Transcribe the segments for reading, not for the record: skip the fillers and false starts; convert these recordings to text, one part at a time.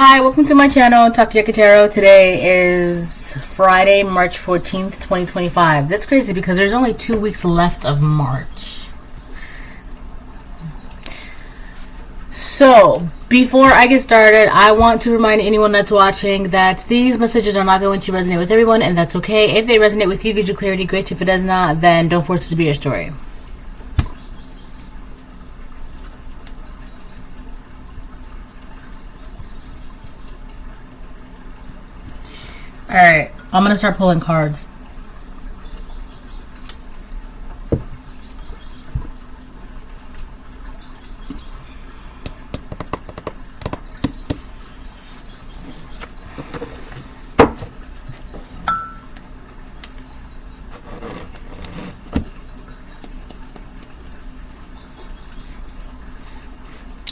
Hi, welcome to my channel, Takoyaki Tarot. Today is Friday, March 14th, 2025. That's crazy because there's only 2 weeks left of March. So, before I get started, I want to remind anyone that's watching that these messages are not going to resonate with everyone, and that's okay. If they resonate with you, gives you clarity, great. If it does not, then don't force it to be your story. Alright, I'm going to start pulling cards.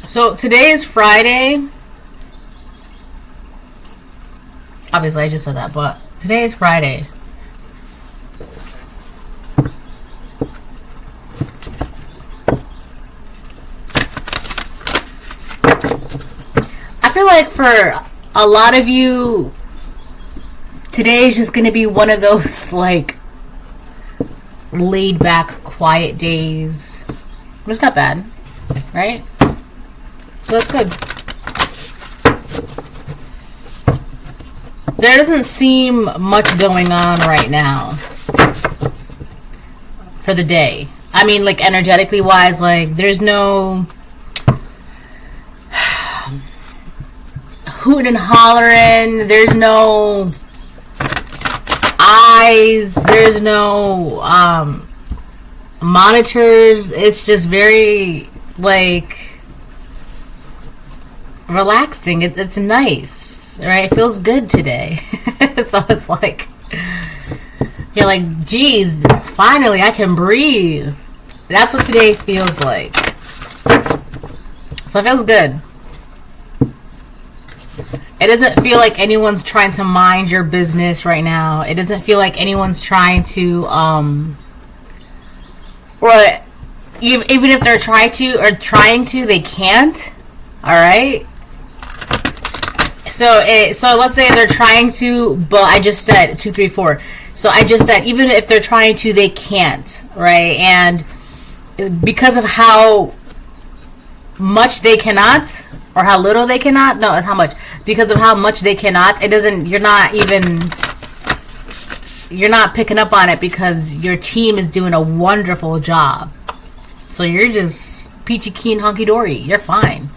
So today is Friday. Obviously, I just said that, but today is Friday. I feel like for a lot of you, today is just going to be one of those, like, laid back, quiet days. It's not bad, right? So that's good. There doesn't seem much going on right now for the day. I mean, like, energetically wise, like, there's no hooting and hollering. There's no eyes. There's no monitors. It's just very, like, relaxing. It's nice. Right, it feels good today. So it's like, you're like, geez, finally I can breathe. That's what today feels like. So it feels good. It doesn't feel like anyone's trying to mind your business right now. It doesn't feel like anyone's trying to or even if they're trying to, they can't. All right. So let's say they're trying to, but I just said 2, 3, 4. So I just said even if they're trying to, they can't, right? And because of how much they cannot, or how little they cannot, no, it's how much. Because of how much they cannot, it doesn't. You're not picking up on it because your team is doing a wonderful job. So you're just peachy keen, hunky dory. You're fine.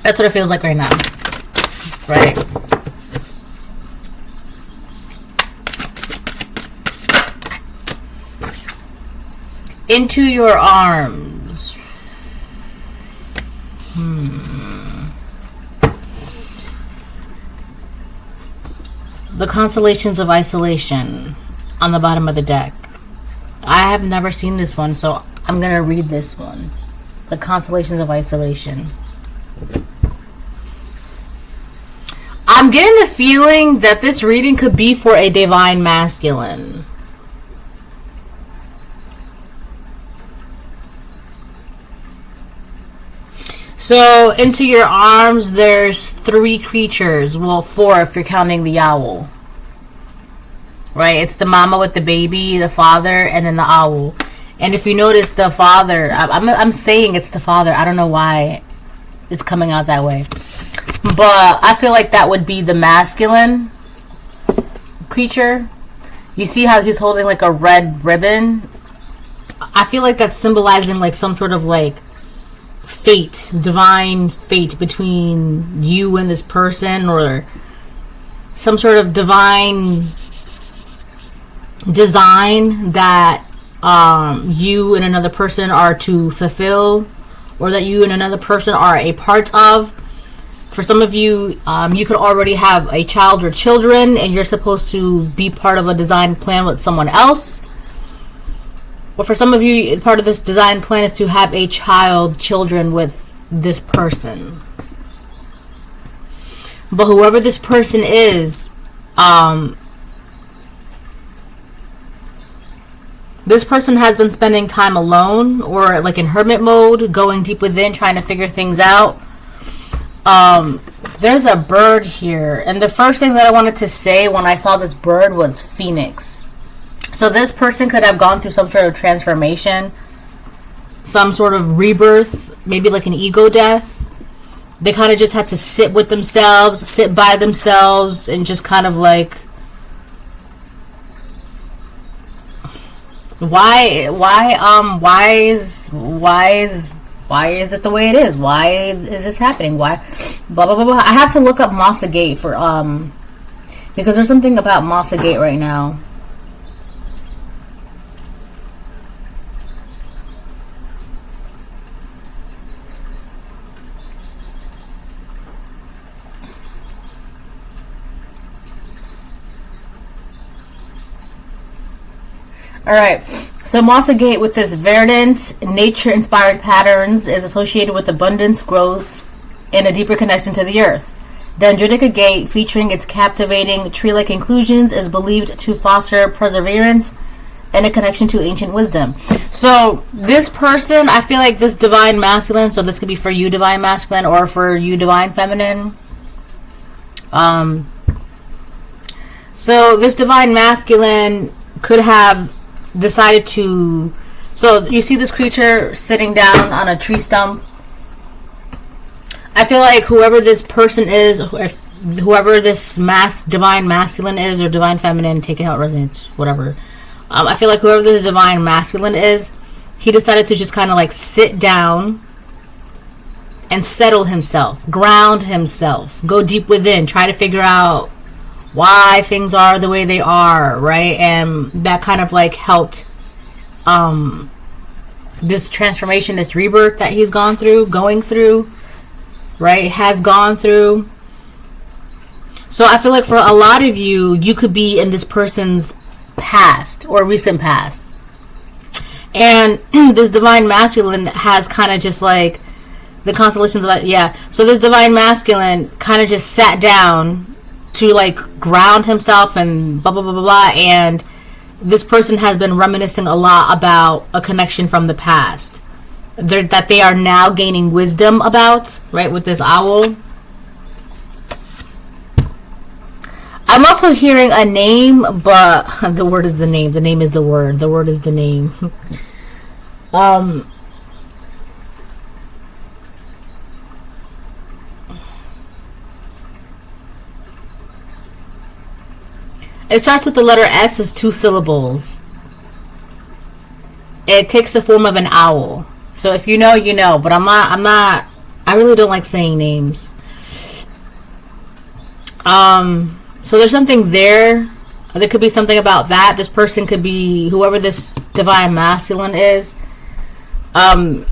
That's what it feels like right now. Right. Into your arms. The constellations of isolation on the bottom of the deck. I have never seen this one, so I'm going to read this one. The constellations of isolation. I'm getting the feeling that this reading could be for a divine masculine. So, into your arms, there's 3 creatures. Well, 4 if you're counting the owl. Right? It's the mama with the baby, the father, and then the owl. And if you notice, the father, I'm saying it's the father. I don't know why it's coming out that way. But I feel like that would be the masculine creature. You see how he's holding like a red ribbon? I feel like that's symbolizing like some sort of like fate, divine fate between you and this person, or some sort of divine design that you and another person are to fulfill, or that you and another person are a part of. For some of you, you could already have a child or children, and you're supposed to be part of a design plan with someone else. Or for some of you, part of this design plan is to have a children with this person. But whoever this person is, this person has been spending time alone, or like in hermit mode, going deep within, trying to figure things out. There's a bird here, and the first thing that I wanted to say when I saw this bird was phoenix. So this person could have gone through some sort of transformation, some sort of rebirth, maybe like an ego death. They kind of just had to sit with themselves, sit by themselves, and just kind of like, why is it the way it is? Why is this happening? Why? Blah, blah, blah, blah. I have to look up Massa Gate for, because there's something about Massa Gate right now. Alright, so Massa Gate with this verdant, nature-inspired patterns is associated with abundance, growth, and a deeper connection to the earth. Dendritica Gate, featuring its captivating tree-like inclusions, is believed to foster perseverance and a connection to ancient wisdom. So, this person, I feel like this divine masculine, so this could be for you divine masculine or for you divine feminine. So, this divine masculine could have decided to, so you see this creature sitting down on a tree stump. I feel like whoever this person is, whoever this divine masculine is or divine feminine, take it how it resonates, whatever. I feel like whoever this divine masculine is, he decided to just kind of like sit down and settle himself, ground himself, go deep within, try to figure out why things are the way they are, right? And that kind of like helped this transformation, this rebirth that he's going through, right? Has gone through. So I feel like for a lot of you, you could be in this person's past or recent past. And this divine masculine has kind of just like the constellations of, yeah. So this divine masculine kind of just sat down to like ground himself and blah blah blah blah blah, and this person has been reminiscing a lot about a connection from the past that they are now gaining wisdom about, right, with this owl. I'm also hearing a name, but the word is the name. The name is the word. The word is the name. It starts with the letter S, is 2 syllables. It takes the form of an owl. So if you know, you know. But I really don't like saying names. So there's something there. There could be something about that. This person could be whoever this divine masculine is. Nothing.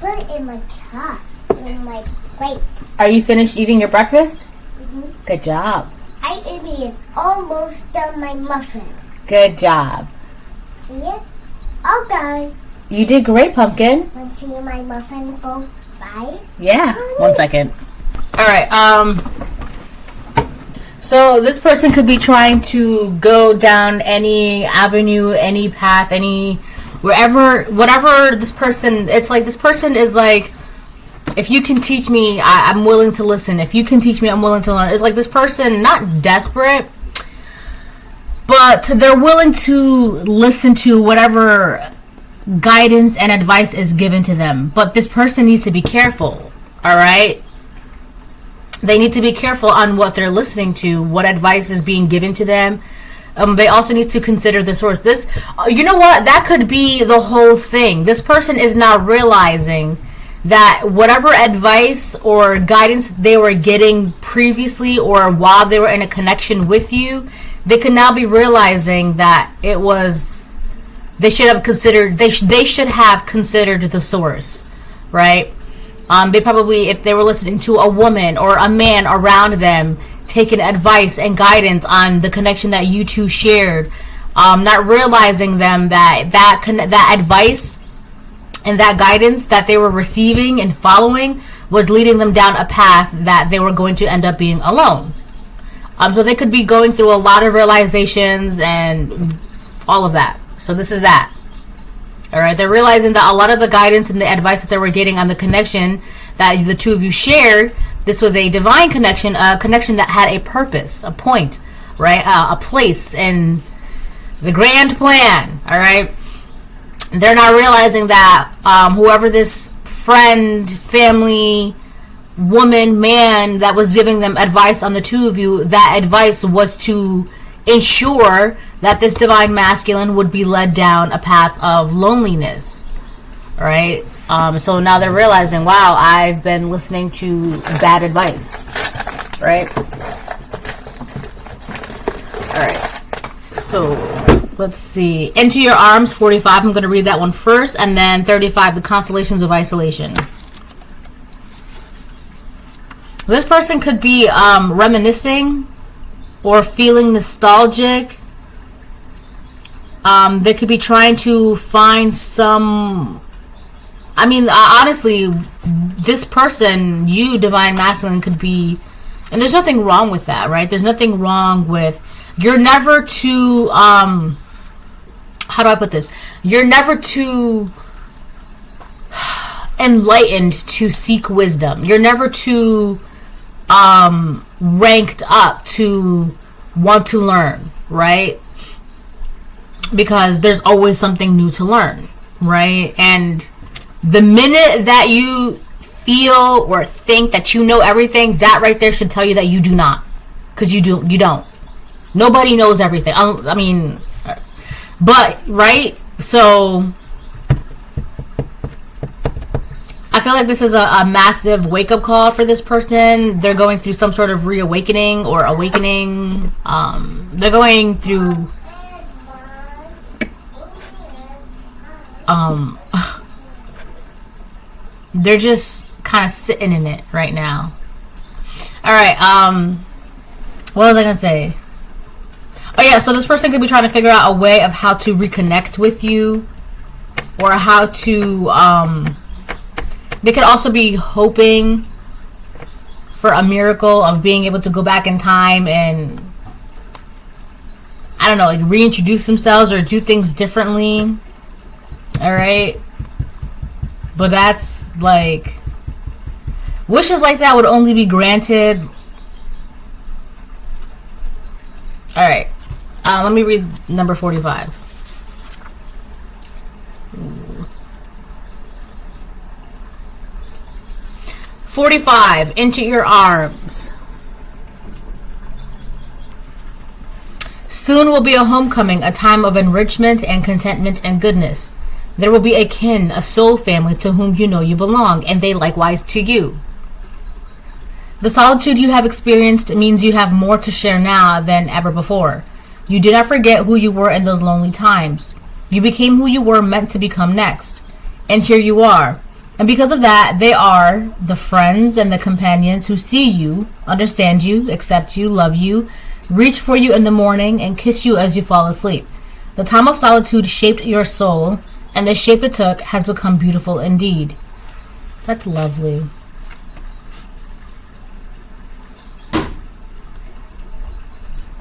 Put it in my cup, in my plate. Are you finished eating your breakfast? Mm-hmm. Good job. I is almost done my muffin. Good job. See it? All done. You did great, Pumpkin. Want to see my muffin go by? Yeah. 1 second. All right. So this person could be trying to go down any avenue, any path, whatever this person. It's like this person is like, if you can teach me, I'm willing to listen. If you can teach me, I'm willing to learn. It's like this person, not desperate, but they're willing to listen to whatever guidance and advice is given to them. But this person needs to be careful, all right? They need to be careful on what they're listening to, what advice is being given to them. They also need to consider the source. This, you know what? That could be the whole thing. This person is now realizing that whatever advice or guidance they were getting previously or while they were in a connection with you, they can now be realizing that it was, they should have considered the source, right? They probably, if they were listening to a woman or a man around them, taking advice and guidance on the connection that you two shared, not realizing them that advice and that guidance that they were receiving and following was leading them down a path that they were going to end up being alone. So they could be going through a lot of realizations and all of that. So this is that. All right, they're realizing that a lot of the guidance and the advice that they were getting on the connection that the two of you shared, this was a divine connection, a connection that had a purpose, a point, right? A place in the grand plan. All right, they're not realizing that whoever this friend, family, woman, man that was giving them advice on the two of you, that advice was to ensure that this divine masculine would be led down a path of loneliness. All right. So now they're realizing, wow, I've been listening to bad advice. Right. All right. So let's see. Into Your Arms, 45. I'm going to read that one first, and then 35, the constellations of isolation. This person could be reminiscing or feeling nostalgic. They could be trying to find some... I mean, honestly, this person, you, divine masculine, could be... And there's nothing wrong with that, right? There's nothing wrong with... You're never too... how do I put this? You're never too enlightened to seek wisdom. You're never too ranked up to want to learn, right? Because there's always something new to learn, right? And the minute that you feel or think that you know everything, that right there should tell you that you do not. Because you don't. Nobody knows everything. I mean, but, right? So I feel like this is a massive wake-up call for this person. They're going through some sort of reawakening or awakening. They're going through... they're just kind of sitting in it right now. Alright, what was I gonna say? Oh yeah, so this person could be trying to figure out a way of how to reconnect with you, or how to, they could also be hoping for a miracle of being able to go back in time and, I don't know, like reintroduce themselves or do things differently. Alright? But that's like... Wishes like that would only be granted... Alright. Let me read number 45. 45. Into Your Arms. Soon will be a homecoming, a time of enrichment and contentment and goodness. There will be a kin, a soul family to whom you know you belong, and they likewise to you. The solitude you have experienced means you have more to share now than ever before. You did not forget who you were in those lonely times. You became who you were meant to become next. And here you are. And because of that, they are the friends and the companions who see you, understand you, accept you, love you, reach for you in the morning, and kiss you as you fall asleep. The time of solitude shaped your soul, and the shape it took has become beautiful indeed. That's lovely.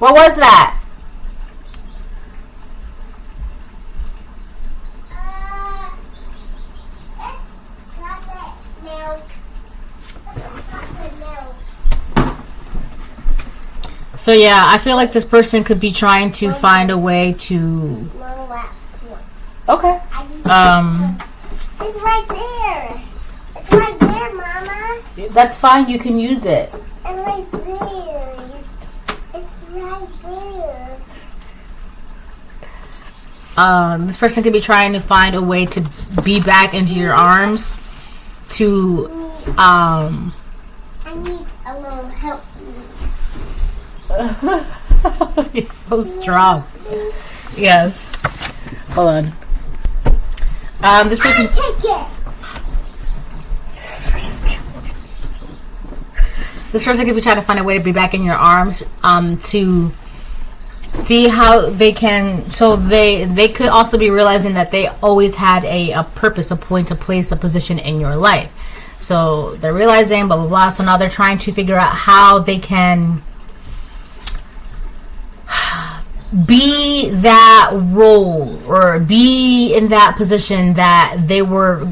What was that? It's chocolate milk. It's chocolate milk. So yeah, I feel like this person could be trying to find a way to... Mom, last one. Okay. It's right there. It's right there, Mama. That's fine. You can use it. And right there. It's right there. This person could be trying to find a way to be back into your arms. To I need a little help. He's so strong. Yes. Hold on. This person. Take it. This person could be trying to find a way to be back in your arms. To see how they can. So they could also be realizing that they always had a purpose, a point, a place, a position in your life. So they're realizing blah blah blah. So now they're trying to figure out how they can be that role or be in that position that they were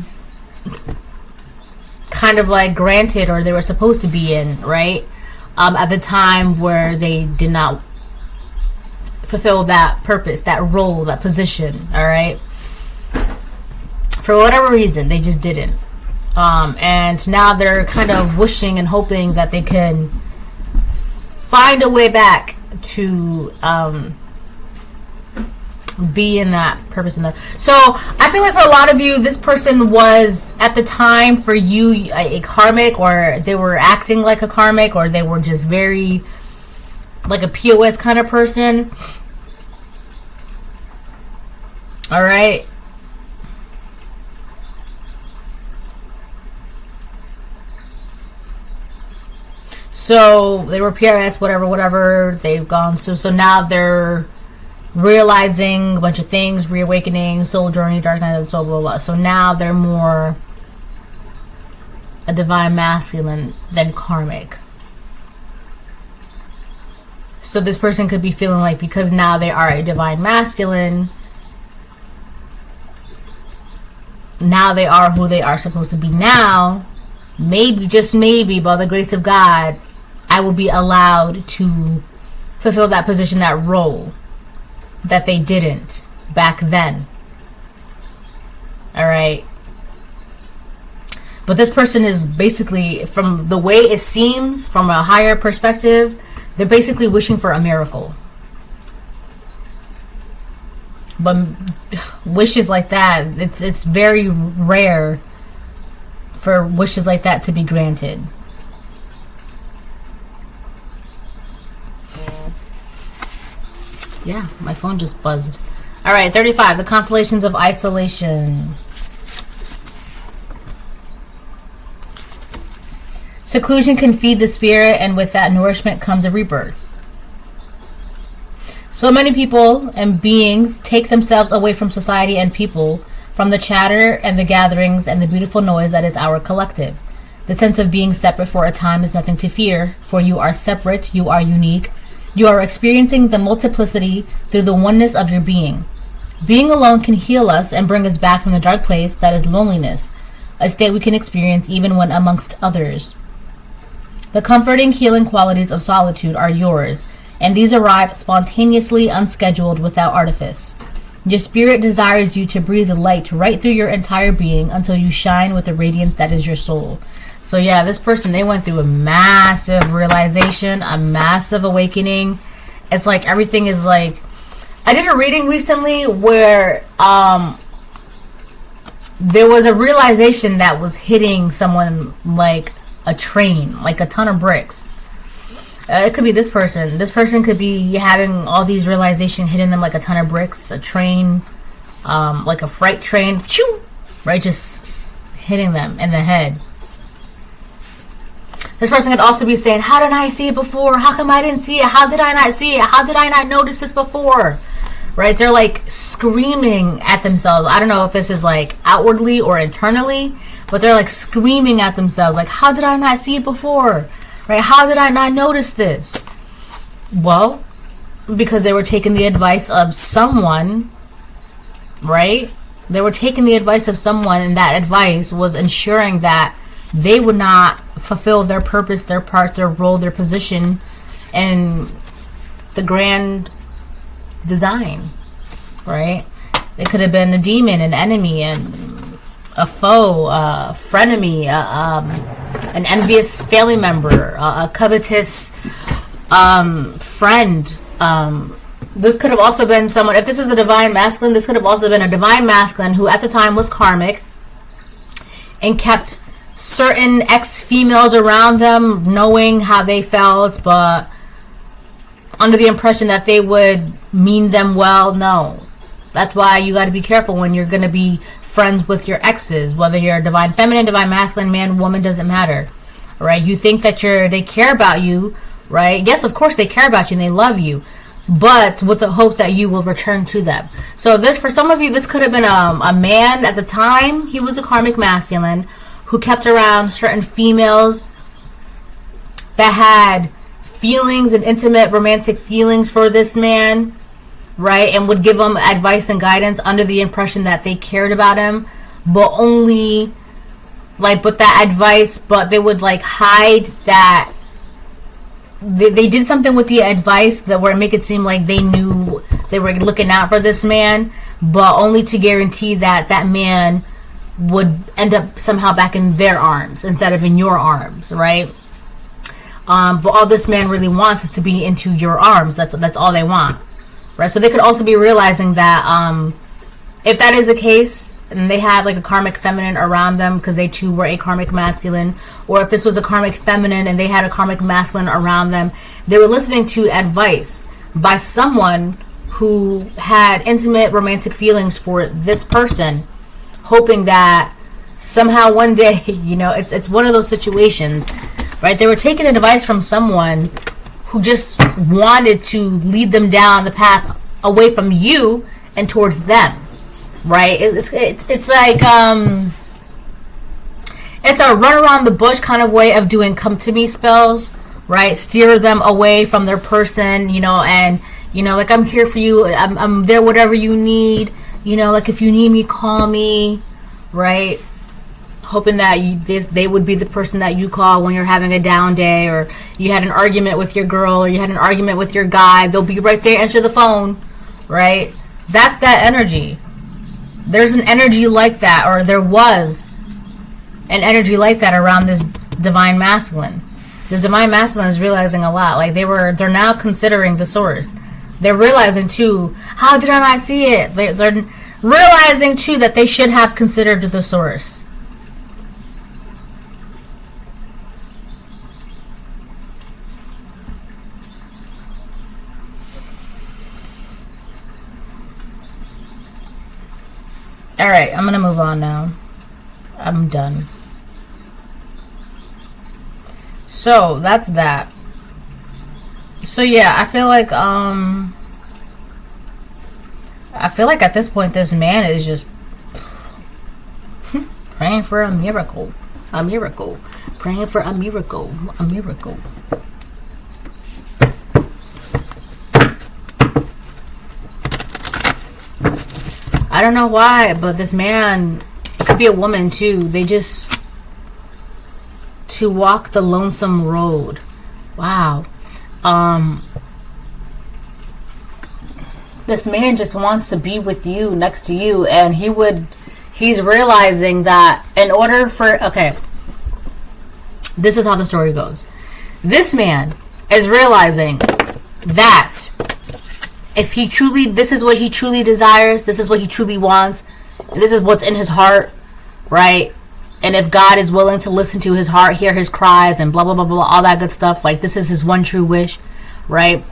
kind of like granted or they were supposed to be in, right? At the time where they did not fulfill that purpose, that role, that position, all right? For whatever reason, they just didn't. And now they're kind of wishing and hoping that they can find a way back to be in that purpose in there. So I feel like for a lot of you, this person was at the time for you a karmic, or they were acting like a karmic, or they were just very like a POS kind of person. All right. So they were PRS, whatever. They've gone. So now they're realizing a bunch of things, reawakening, soul journey, dark night of the soul, blah, blah, blah. So now they're more a divine masculine than karmic. So this person could be feeling like because now they are a divine masculine, now they are who they are supposed to be now. Maybe, just maybe, by the grace of God, I will be allowed to fulfill that position, that role that they didn't back then. All right. But this person is basically, from the way it seems, from a higher perspective, they're basically wishing for a miracle. But wishes like that, it's very rare for wishes like that to be granted. Yeah, my phone just buzzed. All right, 35, the constellations of isolation. Seclusion can feed the spirit, and with that nourishment comes a rebirth. So many people and beings take themselves away from society and people, from the chatter and the gatherings and the beautiful noise that is our collective. The sense of being separate for a time is nothing to fear, for you are separate, you are unique. You are experiencing the multiplicity through the oneness of your being. Being alone can heal us and bring us back from the dark place that is loneliness, a state we can experience even when amongst others. The comforting, healing qualities of solitude are yours, and these arrive spontaneously, unscheduled, without artifice. Your spirit desires you to breathe the light right through your entire being until you shine with the radiance that is your soul. So yeah, this person, they went through a massive realization, a massive awakening. It's like everything is like... I did a reading recently where there was a realization that was hitting someone like a train, like a ton of bricks. It could be this person. This person could be having all these realizations hitting them like a ton of bricks, a train, like a freight train, right, just hitting them in the head. This person could also be saying, how did I see it before? How come I didn't see it? How did I not see it? How did I not notice this before? Right? They're like screaming at themselves. I don't know if this is like outwardly or internally, but they're like screaming at themselves. Like, how did I not see it before? Right? How did I not notice this? Well, because they were taking the advice of someone, right? They were taking the advice of someone, and that advice was ensuring that they would not fulfill their purpose, their part, their role, their position in the grand design, right? It could have been a demon, an enemy, and a foe, a frenemy, an envious family member, a covetous friend. This could have also been someone, if this is a divine masculine, this could have also been a divine masculine who at the time was karmic and kept certain ex-females around them knowing how they felt, but under the impression that they would mean them well. No. That's why you got to be careful when you're going to be friends with your exes, whether you're a divine feminine, divine masculine, man, woman, doesn't matter. Right? You think that they care about you, right? Yes, of course they care about you and they love you, but with the hope that you will return to them. So this, for some of you, this could have been a man at the time. He was a karmic masculine who kept around certain females that had feelings and intimate romantic feelings for this man, right? And would give him advice and guidance under the impression that they cared about him, but only like, but that advice, but they would like hide that they did something with the advice that would make it seem like they knew they were looking out for this man, but only to guarantee that that man would end up somehow back in their arms instead of in your arms, right? But all this man really wants is to be into your arms. That's all they want, right? So they could also be realizing that if that is the case, and they had like a karmic feminine around them because they too were a karmic masculine, or if this was a karmic feminine and they had a karmic masculine around them, they were listening to advice by someone who had intimate romantic feelings for this person, hoping that somehow one day, you know, it's one of those situations, right? They were taking advice from someone who just wanted to lead them down the path away from you and towards them, right? It's like it's a run around the bush kind of way of doing come to me spells, right? Steer them away from their person, you know, and you know, like, I'm here for you, I'm there whatever you need, you know, like, if you need me, call me, right? Hoping that they would be the person that you call when you're having a down day, or you had an argument with your girl, or you had an argument with your guy. They'll be right there, answer the phone, right? That's that energy. There's an energy like that, or there was an energy like that around this divine masculine. This divine masculine is realizing a lot. Like, they're now considering the source. They're realizing too, how did I not see it? They're realizing too that they should have considered the source. Alright, I'm gonna move on now. I'm done. So, that's that. So yeah, I feel like at this point this man is just praying for a miracle. A miracle. Praying for a miracle. A miracle. I don't know why, but this man, it could be a woman too, they just, to walk the lonesome road. Wow. This man just wants to be with you, next to you, and he's realizing that in order for, okay, this is how the story goes. This man is realizing that if he truly, this is what he truly desires, this is what he truly wants, this is what's in his heart, right? And if God is willing to listen to his heart, hear his cries, and blah, blah, blah, blah, all that good stuff, like, this is his one true wish, right?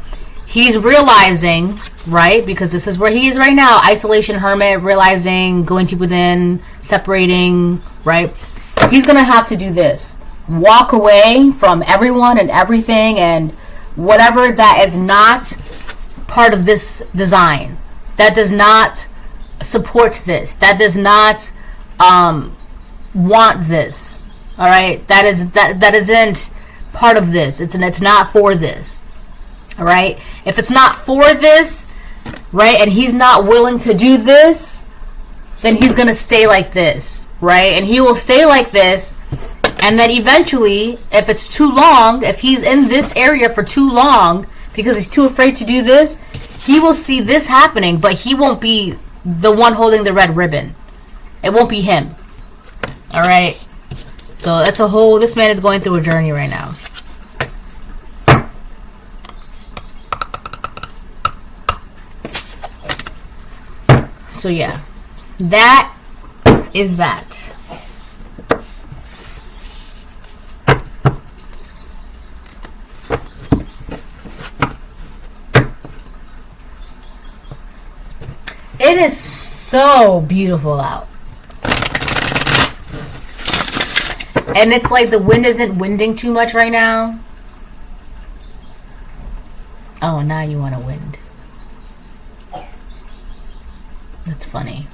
He's realizing, right, because this is where he is right now, isolation, hermit, realizing, going deep within, separating, right? He's going to have to do this. Walk away from everyone and everything and whatever that is not part of this design, that does not support this, that does not want this, all right? That isn't part of this. It's not for this, all right? If it's not for this, right, and he's not willing to do this, then he's gonna stay like this, right? And he will stay like this, and then eventually, if it's too long, if he's in this area for too long because he's too afraid to do this, he will see this happening, but he won't be the one holding the red ribbon. It won't be him. All right? So that's a whole, this man is going through a journey right now. So yeah, that is that. It is so beautiful out. And it's like the wind isn't winding too much right now. Oh, now you want to wind. That's funny.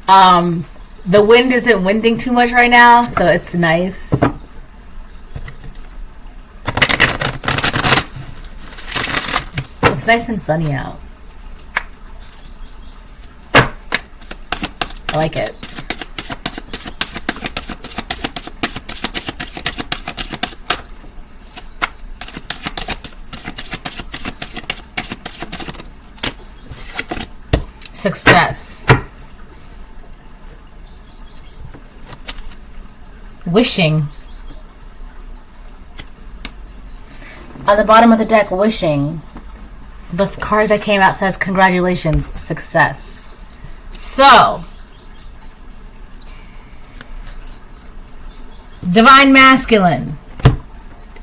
The wind isn't winding too much right now, so it's nice. It's nice and sunny out. I like it. Success. Wishing. On the bottom of the deck, wishing. The card that came out says congratulations, success. So, Divine Masculine,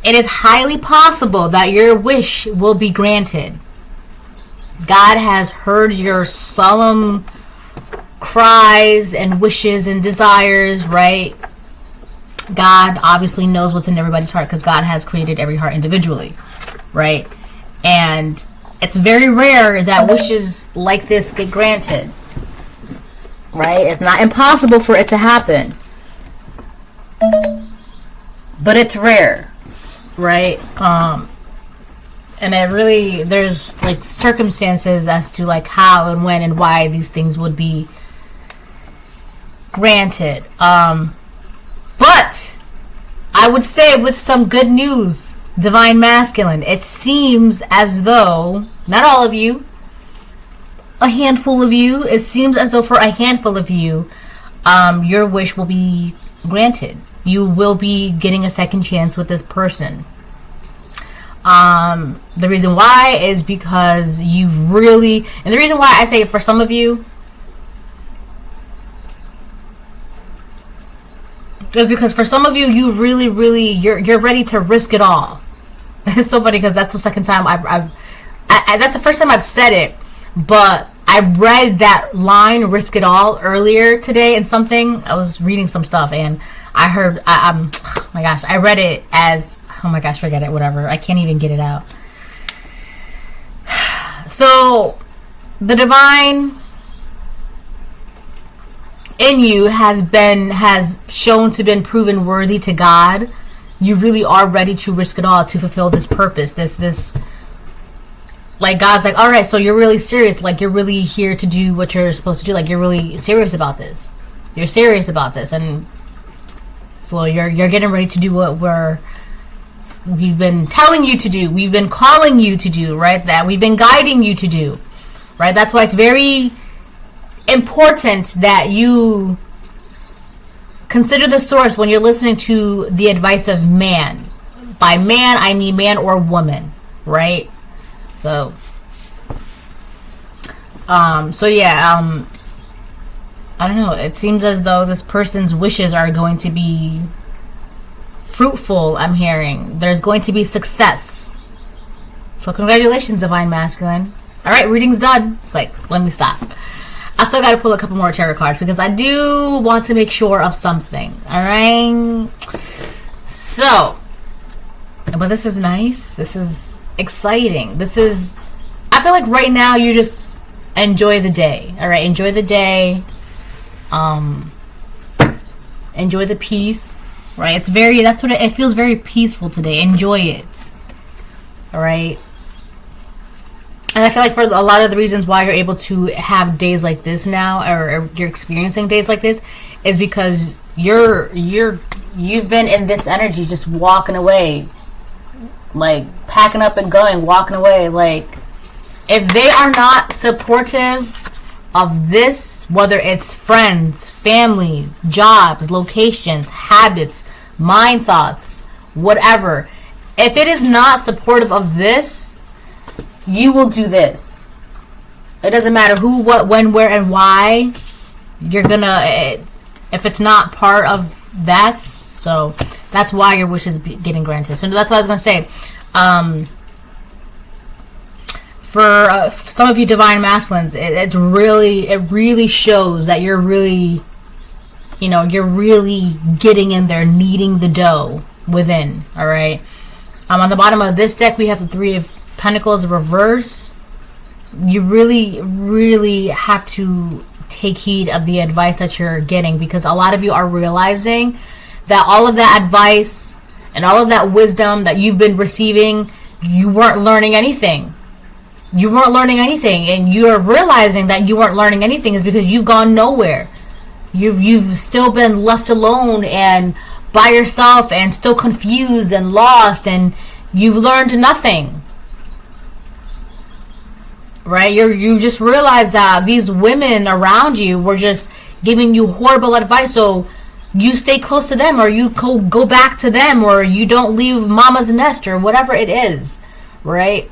it is highly possible that your wish will be granted. God has heard your solemn cries and wishes and desires, right? God obviously knows what's in everybody's heart because God has created every heart individually, right? And it's very rare that wishes like this get granted, right? It's not impossible for it to happen, but it's rare, right? And it really, there's like circumstances as to like how and when and why these things would be granted. But I would say with some good news, Divine Masculine, it seems as though, not all of you, a handful of you, it seems as though for a handful of you, your wish will be granted. You will be getting a second chance with this person. The reason why is because you really, and the reason why I say for some of you is because for some of you, you really, you're ready to risk it all. It's so funny because that's the second time that's the first time I've said it, but I read that line, risk it all, earlier today in something. I was reading some stuff and I heard, oh my gosh, I read it as, oh my gosh, forget it, whatever. I can't even get it out. So, the divine in you has shown to been proven worthy to God. You really are ready to risk it all to fulfill this purpose. This like God's like, all right, so you're really serious. Like you're really here to do what you're supposed to do. Like you're really serious about this. You're serious about this, and so you're getting ready to do what we've been telling you to do. We've been calling you to do, right? That we've been guiding you to do, right? That's why it's very important that you consider the source when you're listening to the advice of man. By man, I mean man or woman, right? So yeah, I don't know. It seems as though this person's wishes are going to be fruitful, I'm hearing. There's going to be success. So congratulations, Divine Masculine. Alright, reading's done. It's like, let me stop. I still got to pull a couple more tarot cards because I do want to make sure of something. Alright? So, but this is nice. This is exciting. This is, I feel like right now you just enjoy the day. Alright, enjoy the day. Enjoy the peace. Right? It's very, that's what it feels very peaceful today. Enjoy it. Alright? And I feel like for a lot of the reasons why you're able to have days like this now, or you're experiencing days like this, is because you've been in this energy just walking away. Like, packing up and going, walking away. Like, if they are not supportive of this, whether it's friends, family, jobs, locations, habits, mind thoughts, whatever, if it is not supportive of this, you will do this. It doesn't matter who, what, when, where, and why. You're gonna, if it's not part of that, so that's why your wish is getting granted. So that's what I was gonna say. For some of you Divine Masculines, it really shows that you're really, you're really getting in there, kneading the dough within. All right. On the bottom of this deck, we have the Three of Pentacles reverse. You really have to take heed of the advice that you're getting, because a lot of you are realizing that all of that advice and all of that wisdom that you've been receiving, you weren't learning anything. you weren't learning anything, and you're realizing that you weren't learning anything is because you've gone nowhere. You've still been left alone and by yourself and still confused and lost, and you've learned nothing. Right? You just realize that these women around you were just giving you horrible advice, so you stay close to them, or you go back to them, or you don't leave mama's nest, or whatever it is. Right?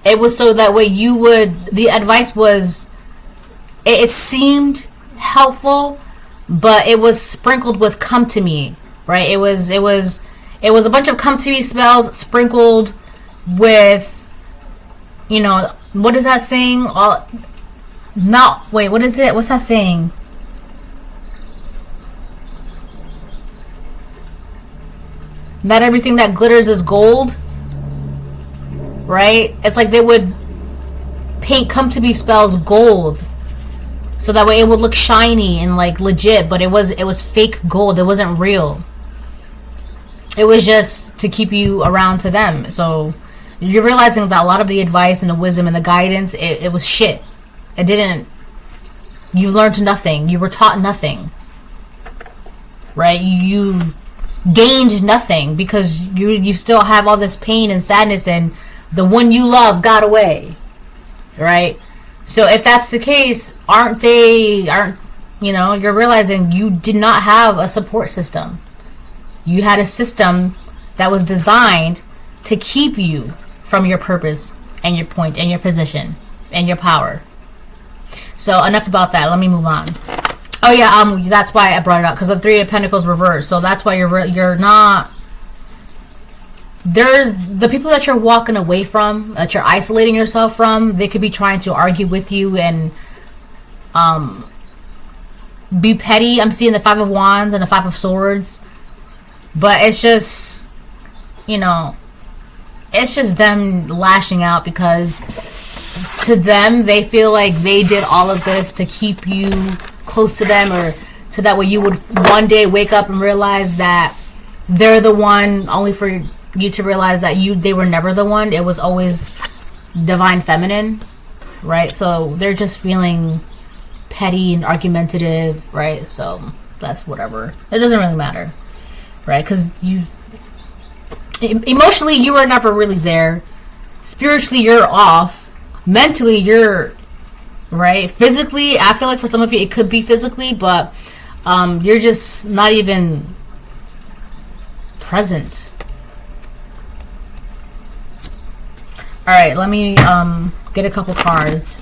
It was so that way the advice was, it seemed helpful, but it was sprinkled with come to me. Right? It was a bunch of come to me spells sprinkled with, what is that saying? What is it? What's that saying? Not everything that glitters is gold. Right? It's like they would paint come to me spells gold, so that way it would look shiny and like legit, but it was fake gold. It wasn't real. It was just to keep you around to them. So you're realizing that a lot of the advice and the wisdom and the guidance, it was shit. You learned nothing. You were taught nothing. Right? You gained nothing because you still have all this pain and sadness, and the one you love got away. Right? So if that's the case, you're realizing you did not have a support system. You had a system that was designed to keep you from your purpose and your point and your position and your power. So enough about that. Let me move on. Oh yeah, that's why I brought it up, because the Three of Pentacles reversed. So that's why you're not. There's the people that you're walking away from, that you're isolating yourself from. They could be trying to argue with you and be petty. I'm seeing the Five of Wands and the Five of Swords. But it's just, it's just them lashing out, because to them, they feel like they did all of this to keep you close to them, or so that way you would one day wake up and realize that they're the one, only for you to realize that they were never the one. It was always divine feminine, right? So they're just feeling petty and argumentative, right? So that's whatever. It doesn't really matter. Right? Because emotionally, you were never really there. Spiritually, you're off. Mentally, you're right. Physically, I feel like for some of you, it could be physically, but you're just not even present. All right, let me get a couple cards.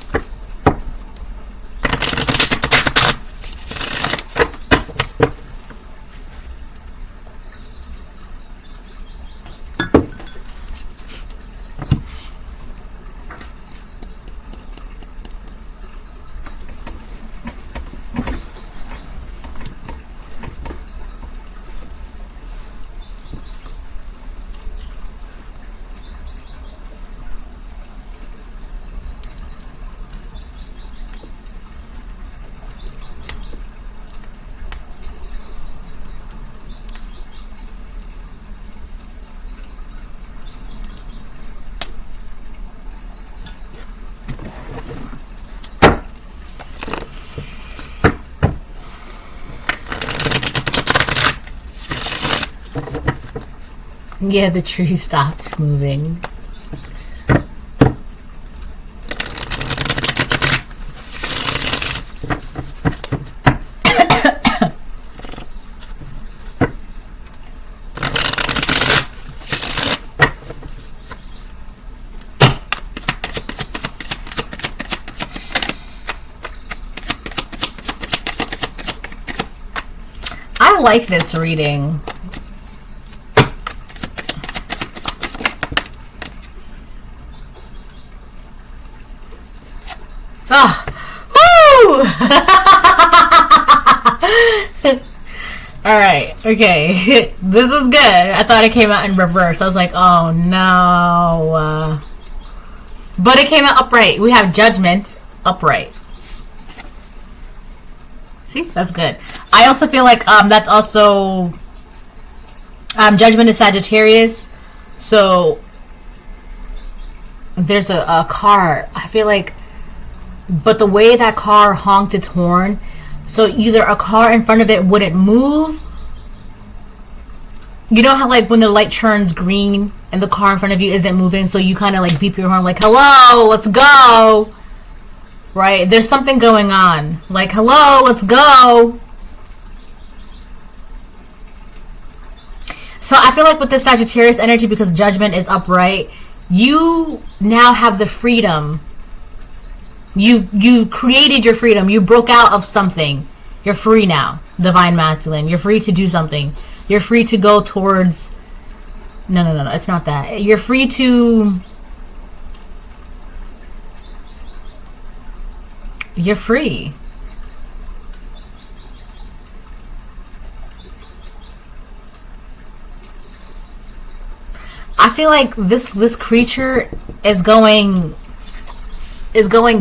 Yeah, the tree stopped moving. I like this reading. Oh, woo! All right, okay. This is good. I thought it came out in reverse. I was like, oh no. But it came out upright. We have Judgment upright. See, that's good. I also feel like that's also Judgment is Sagittarius, so there's a car. I feel like, but the way that car honked its horn, so either a car in front of it wouldn't move. You know how like when the light turns green and the car in front of you isn't moving, so you kind of like beep your horn like, hello, let's go. Right? There's something going on. Like, hello, let's go. So I feel like with this Sagittarius energy, because judgment is upright, you now have the freedom. You created your freedom. You broke out of something. You're free now, divine masculine. You're free to do something. You're free to go towards... No, it's not that. You're free to... You're free. I feel like this creature is going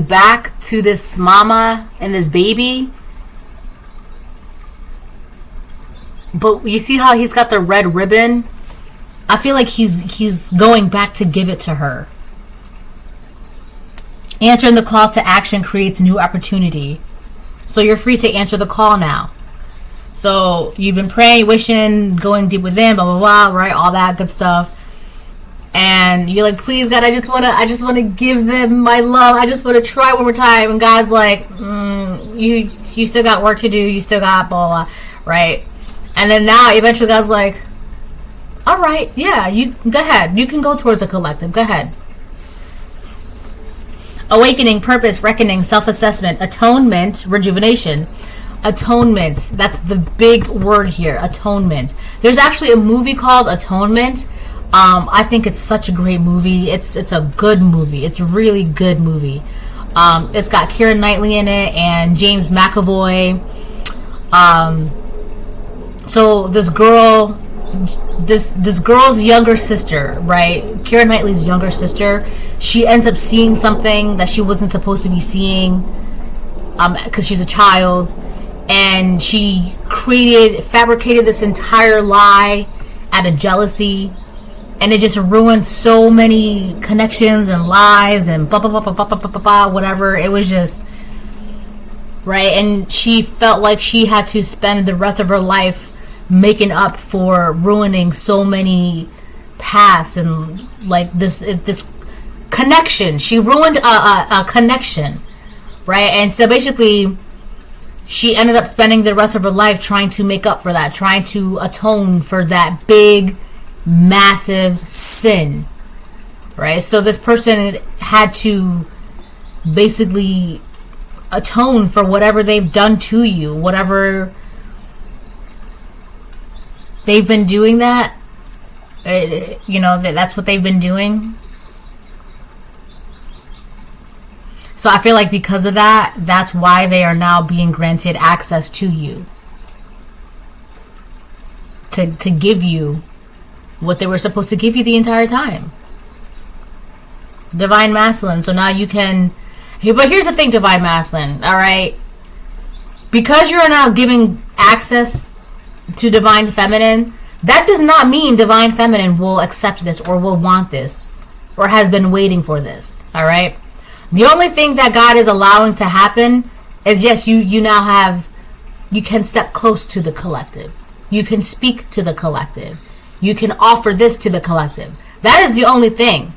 back to this mama and this baby. But you see how he's got the red ribbon? I feel like he's going back to give it to her. Answering the call to action creates new opportunity. So you're free to answer the call now. So you've been praying, wishing, going deep within, blah, blah, blah, right? All that good stuff. And you're like, please, God, I just want to give them my love. I just want to try one more time. And God's like, you still got work to do. You still got blah, blah, blah, right? And then now, eventually, God's like, all right, yeah, you go ahead. You can go towards the collective. Go ahead. Awakening, purpose, reckoning, self-assessment, atonement, rejuvenation. Atonement. That's the big word here. Atonement. There's actually a movie called Atonement. I think it's such a great movie. It's a good movie. It's a really good movie. It's got Keira Knightley in it and James McAvoy. So this girl, this girl's younger sister, right? Keira Knightley's younger sister. She ends up seeing something that she wasn't supposed to be seeing, because she's a child, and she fabricated this entire lie out of jealousy. And it just ruined so many connections and lives and blah, blah, blah, blah, blah, blah, blah, blah, whatever. It was just, right? And she felt like she had to spend the rest of her life making up for ruining so many paths and like this connection. She ruined a connection, right? And so basically, she ended up spending the rest of her life trying to make up for that, trying to atone for that big, massive sin, right? So this person had to basically atone for whatever they've done to you, whatever they've been doing. That that's what they've been doing. So I feel like because of that, that's why they are now being granted access to you, to give you what they were supposed to give you the entire time. Divine masculine. So now you can... But here's the thing, divine masculine, all right? Because you're now giving access to divine feminine, that does not mean divine feminine will accept this or will want this or has been waiting for this, all right? The only thing that God is allowing to happen is, yes, you now have... You can step close to the collective. You can speak to the collective. You can offer this to the collective. That is the only thing.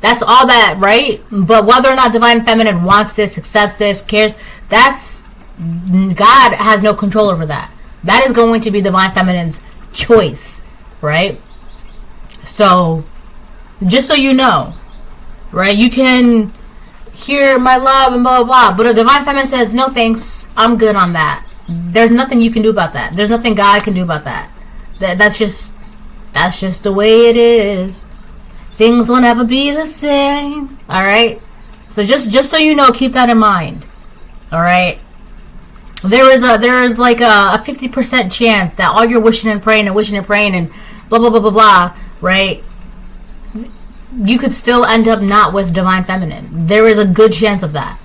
That's all that, right? But whether or not divine feminine wants this, accepts this, cares, that's... God has no control over that. That is going to be divine feminine's choice, right? So, just so you know, right? You can hear my love and blah, blah, blah. But a divine feminine says, no thanks, I'm good on that. There's nothing you can do about that. There's nothing God can do about that. That's just the way it is. Things will never be the same. All right. So just so you know, keep that in mind. All right. There is like a 50% chance that all you're wishing and praying and blah blah blah blah blah. Right. You could still end up not with divine feminine. There is a good chance of that.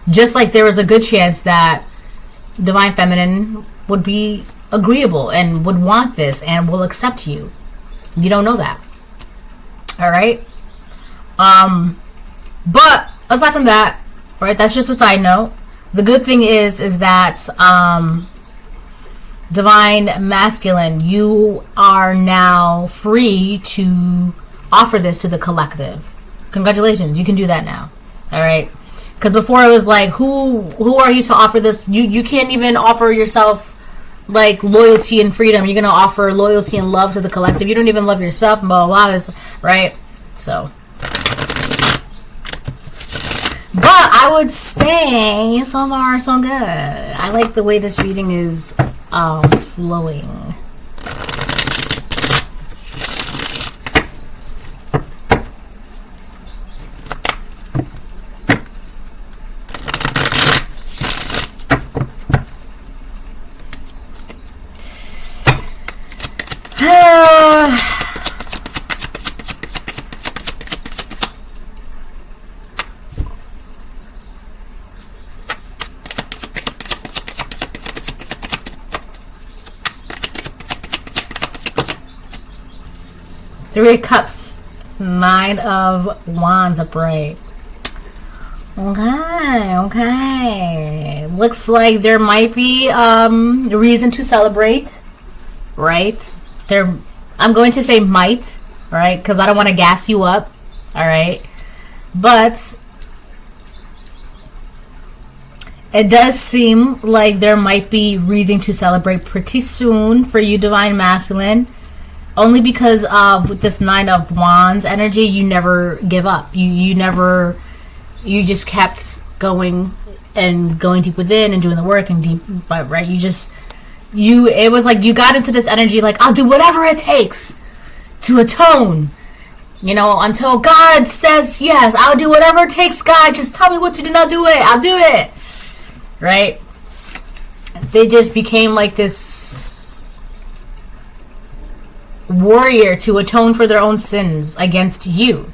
Just like there is a good chance that divine feminine would be agreeable and would want this and will accept you. You don't know that. All right. But aside from that, right, that's just a side note. The good thing is that Divine Masculine, you are now free to offer this to the collective. Congratulations, you can do that now. All right, because before it was like, who are you to offer this? You can't even offer yourself like loyalty and freedom. You're gonna offer loyalty and love to the collective. You don't even love yourself, blah blah blah. Right? So, but I would say so far so good. I like the way this reading is flowing. Three of Cups, Nine of Wands upright. Okay. Looks like there might be reason to celebrate, right? I'm going to say might, right? Because I don't want to gas you up, all right? But it does seem like there might be reason to celebrate pretty soon for you, Divine Masculine. Only because of this Nine of Wands energy, you never give up. You just kept going and going deep within and doing the work and deep, right? It was like you got into this energy like, I'll do whatever it takes to atone. Until God says, yes, I'll do whatever it takes, God. Just tell me what to do and I'll do it. I'll do it. Right? They just became like this warrior to atone for their own sins against you.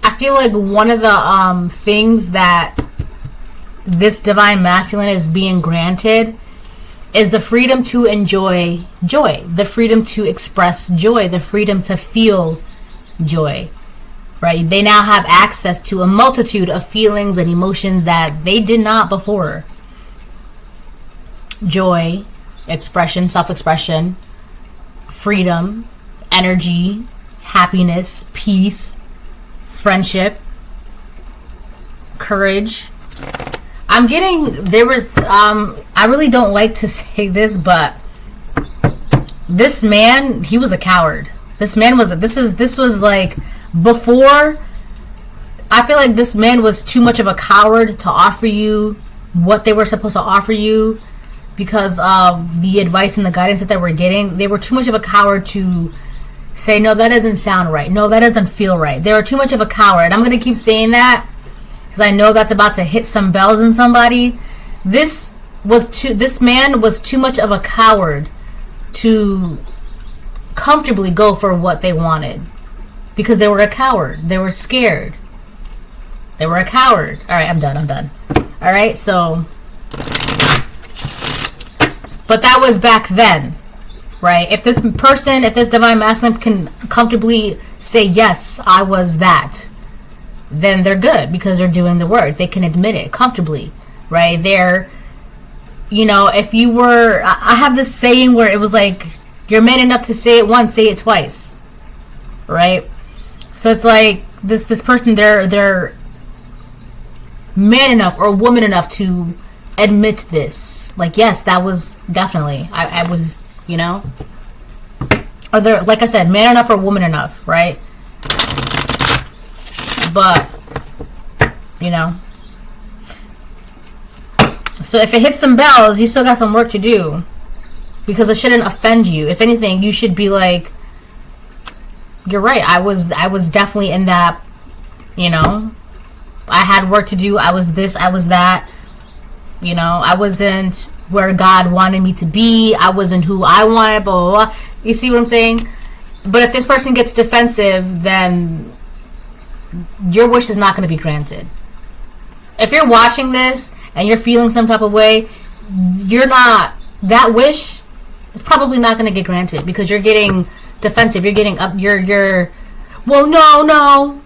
I feel like one of the things that this Divine Masculine is being granted is the freedom to enjoy joy, the freedom to express joy, the freedom to feel joy, right? They now have access to a multitude of feelings and emotions that they did not before. Joy, expression, self-expression, freedom, energy, happiness, peace, friendship, courage. I really don't like to say this, but this man, he was a coward. This was like, before, I feel like this man was too much of a coward to offer you what they were supposed to offer you because of the advice and the guidance that they were getting. They were too much of a coward to say, no, that doesn't sound right. No, that doesn't feel right. They were too much of a coward. I'm going to keep saying that because I know that's about to hit some bells in somebody. This man was too much of a coward to comfortably go for what they wanted because they were a coward. They were scared. They were a coward. All right, I'm done. All right, so, but that was back then, right? If this Divine Masculine can comfortably say, yes, I was that, then they're good because they're doing the work. They can admit it comfortably, right? They're, if you were, I have this saying where it was like, you're man enough to say it once, say it twice, right? So it's like this person, they're man enough or woman enough to admit this. Like, yes, that was definitely, I was, or they're, like I said, man enough or woman enough, right? But, so if it hits some bells, you still got some work to do because it shouldn't offend you. If anything, you should be like, you're right. I was definitely in that, I had work to do. I was this, I was that, I wasn't where God wanted me to be. I wasn't who I wanted, blah, blah, blah. You see what I'm saying? But if this person gets defensive, then your wish is not going to be granted. If you're watching this and you're feeling some type of way, that wish is probably not going to get granted because you're getting defensive. You're getting up. Well, no.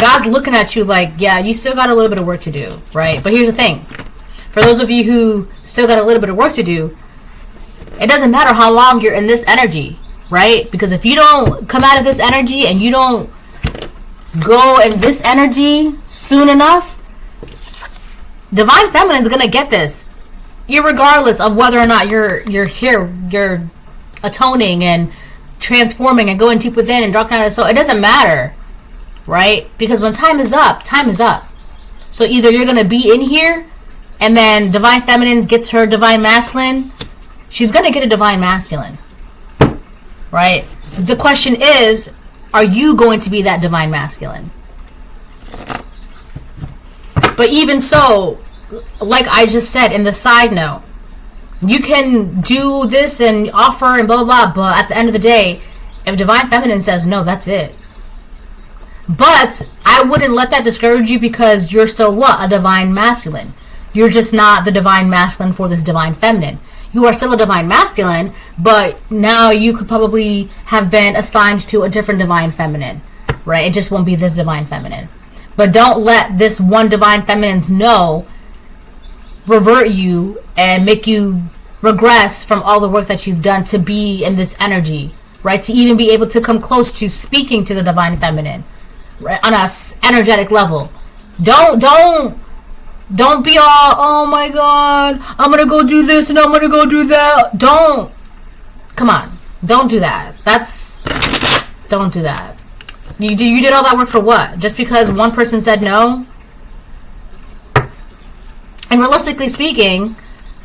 God's looking at you like, yeah, you still got a little bit of work to do, right? But here's the thing. For those of you who still got a little bit of work to do, it doesn't matter how long you're in this energy, right? Because if you don't come out of this energy and you don't go in this energy soon enough, Divine Feminine is going to get this. Irregardless of whether or not you're here, you're atoning and transforming and going deep within and dark night of the soul. It doesn't matter, right? Because when time is up, time is up. So either you're going to be in here and then Divine Feminine gets her Divine Masculine. She's going to get a Divine Masculine, right? The question is, are you going to be that Divine Masculine? But even so, like I just said in the side note, you can do this and offer and blah, blah, blah, but at the end of the day, if Divine Feminine says no, that's it. But I wouldn't let that discourage you because you're still what? A Divine Masculine. You're just not the Divine Masculine for this Divine Feminine. You are still a Divine Masculine, but now you could probably have been assigned to a different Divine Feminine, right? It just won't be this Divine Feminine. But don't let this one Divine Feminine's no revert you and make you regress from all the work that you've done to be in this energy, right? To even be able to come close to speaking to the Divine Feminine, right? On a energetic level. Don't be all, oh my God, I'm going to go do this and I'm going to go do that. Come on. Don't do that. Don't do that. You did all that work for what? Just because one person said no? And realistically speaking,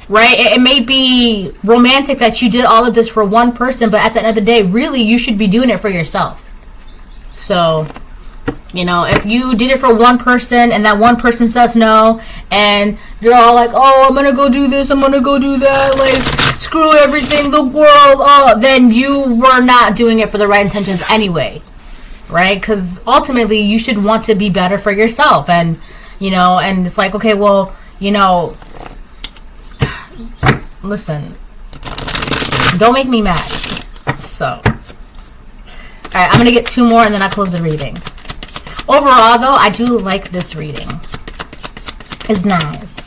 right, it may be romantic that you did all of this for one person, but at the end of the day, really, you should be doing it for yourself. So, if you did it for one person and that one person says no, and you're all like, oh, I'm going to go do this, I'm going to go do that, like, screw everything, the world, then you were not doing it for the right intentions anyway, right? Because ultimately, you should want to be better for yourself, and, and it's like, okay, well, listen, don't make me mad. So, all right, I'm going to get 2 more and then I'll close the reading. Overall, though, I do like this reading. It's nice.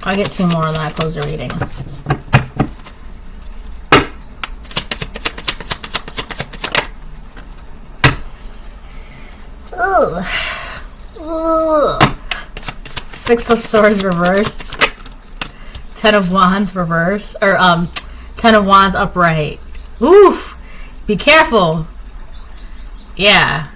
I'll get 2 more and then I'll close the reading. Ugh. 6 of Swords reversed. 10 of Wands reversed. Or, 10 of Wands upright. Oof. Be careful. Yeah.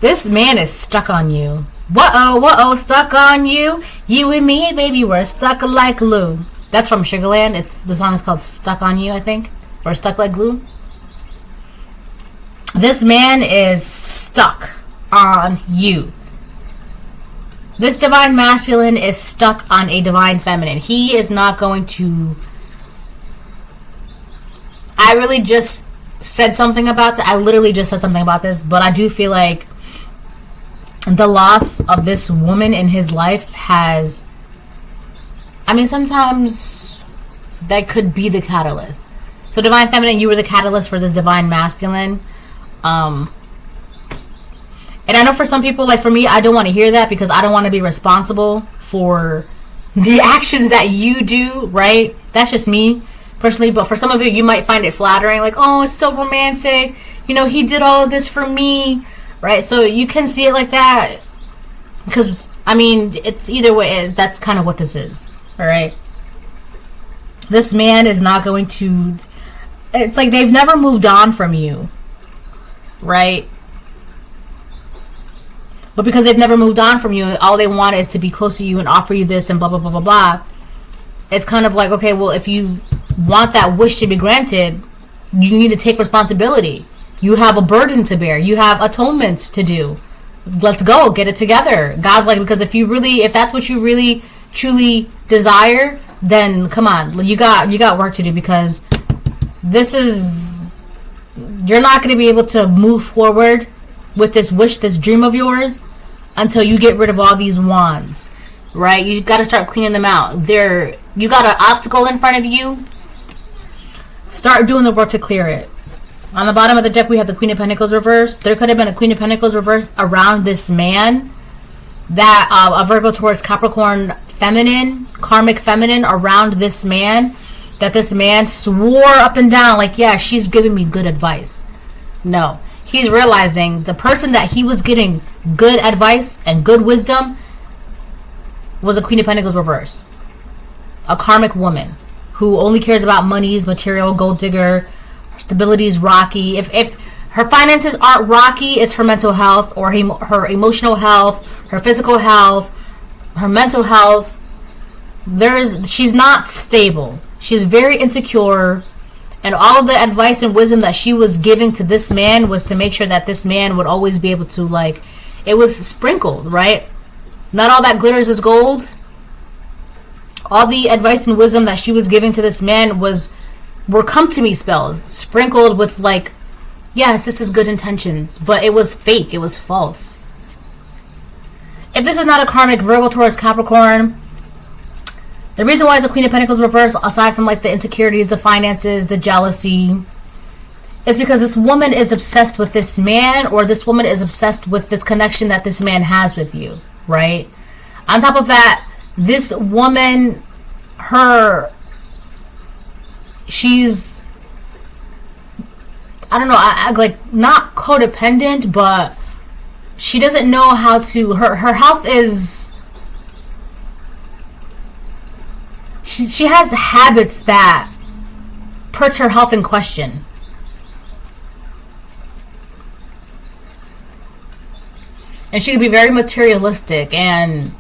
This man is stuck on you. Whoa, stuck on you. You and me, baby, we're stuck like glue. That's from Sugarland. The song is called Stuck on You, I think. Or Stuck Like Glue. This man is stuck on you. This Divine Masculine is stuck on a Divine Feminine. He is not going to... I really just said something about that. I literally just said something about this. But I do feel like the loss of this woman in his life has... sometimes that could be the catalyst. So Divine Feminine, you were the catalyst for this Divine Masculine. And I know for some people, like for me, I don't want to hear that because I don't want to be responsible for the actions that you do, right? That's just me personally. But for some of you, you might find it flattering. Like, oh, it's so romantic. He did all of this for me, right? So you can see it like that. Because, it's either way. That's kind of what this is, all right? This man is not going to... It's like they've never moved on from you, right? But because they've never moved on from you, all they want is to be close to you and offer you this and blah, blah, blah, blah, blah. It's kind of like, okay, well, if you want that wish to be granted, you need to take responsibility. You have a burden to bear. You have atonement to do. Let's go. Get it together. God's like, because if that's what you really truly desire, then come on, you got work to do, because you're not going to be able to move forward with this wish, this dream of yours, until you get rid of all these wands, right? You got to start cleaning them out. You got an obstacle in front of you. Start doing the work to clear it. On the bottom of the deck, we have the Queen of Pentacles reversed. There could have been a Queen of Pentacles reversed around this man, that a Virgo, Taurus, Capricorn feminine, karmic feminine around this man, that this man swore up and down like, yeah, she's giving me good advice. No, he's realizing the person that he was getting good advice and good wisdom was a Queen of Pentacles reversed, a karmic woman who only cares about monies, material, gold digger. Stability is rocky. If her finances aren't rocky, it's her mental health, or her emotional health, her physical health, her mental health. She's not stable. She's very insecure, and all of the advice and wisdom that she was giving to this man was to make sure that this man would always be able to, like, it was sprinkled, right? Not all that glitters is gold. All the advice and wisdom that she was giving to this man were come to me spells, sprinkled with, like, yes, this is good intentions, but it was fake, it was false. If this is not a karmic Virgo, Taurus, Capricorn, the reason why it's a Queen of Pentacles reversed, aside from, like, the insecurities, the finances, the jealousy, is because this woman is obsessed with this man, or this woman is obsessed with this connection that this man has with you, right? On top of that, this woman, she's, I don't know, like, not codependent, but she doesn't know how to, her health is, she has habits that puts her health in question. And she could be very materialistic and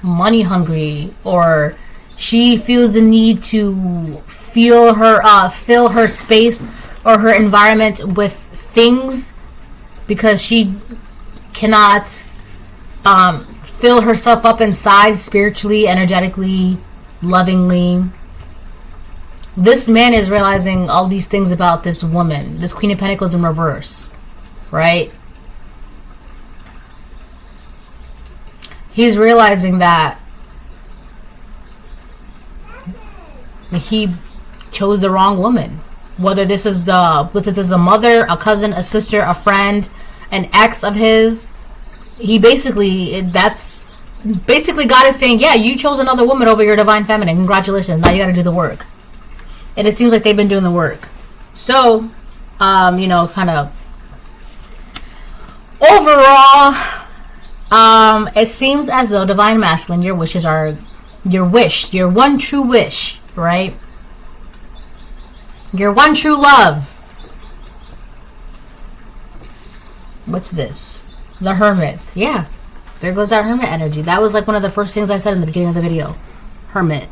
money hungry, or she feels the need to fill her space or her environment with things because she cannot fill herself up inside spiritually, energetically, lovingly. This man is realizing all these things about this woman, this Queen of Pentacles in reverse, right? He's realizing that he chose the wrong woman. Whether this is a mother, a cousin, a sister, a friend, an ex of his, that's basically God is saying, yeah, you chose another woman over your divine feminine. Congratulations. Now you got to do the work. And it seems like they've been doing the work. So, kind of overall, it seems as though divine masculine, your wishes are your one true wish, right? Your one true love. What's this? The Hermit. Yeah. There goes our Hermit energy. That was like one of the first things I said in the beginning of the video. Hermit.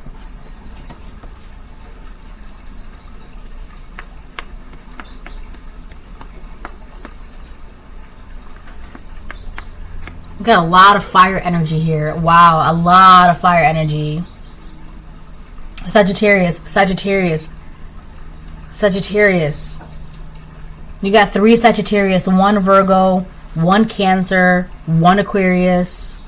We got a lot of fire energy here. Wow, a lot of fire energy. Sagittarius. You got 3 Sagittarius, 1 Virgo, 1 Cancer, 1 Aquarius.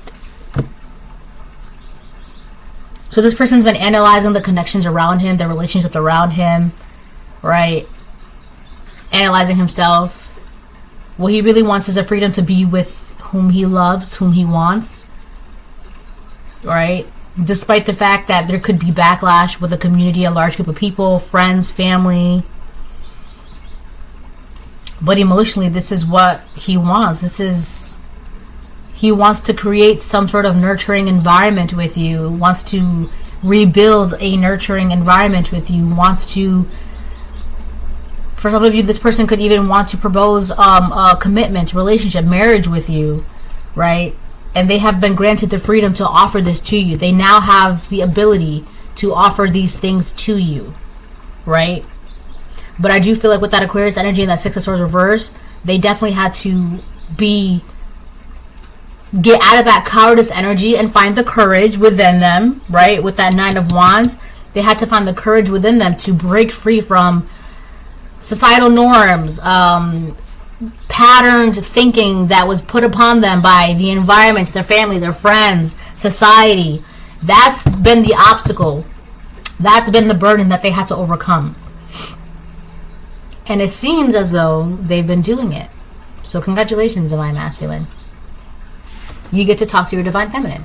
So this person's been analyzing the connections around him, the relationships around him, right? Analyzing himself. What he really wants is a freedom to be with whom he loves, whom he wants, right? Despite the fact that there could be backlash with a community, a large group of people, friends, family. But emotionally, this is what he wants. He wants to create some sort of nurturing environment with you, wants to rebuild a nurturing environment with you, wants to, for some of you, this person could even want to propose a commitment, relationship, marriage with you, right? And they have been granted the freedom to offer this to you. They now have the ability to offer these things to you, right? But I do feel like with that Aquarius energy and that 6 of Swords reverse, they definitely had to be get out of that cowardice energy and find the courage within them, right? With that Nine of Wands, they had to find the courage within them to break free from societal norms, patterned thinking that was put upon them by the environment, their family, their friends, society. That's been the obstacle. That's been the burden that they had to overcome. And it seems as though they've been doing it. So congratulations, Divine Masculine. You get to talk to your Divine Feminine.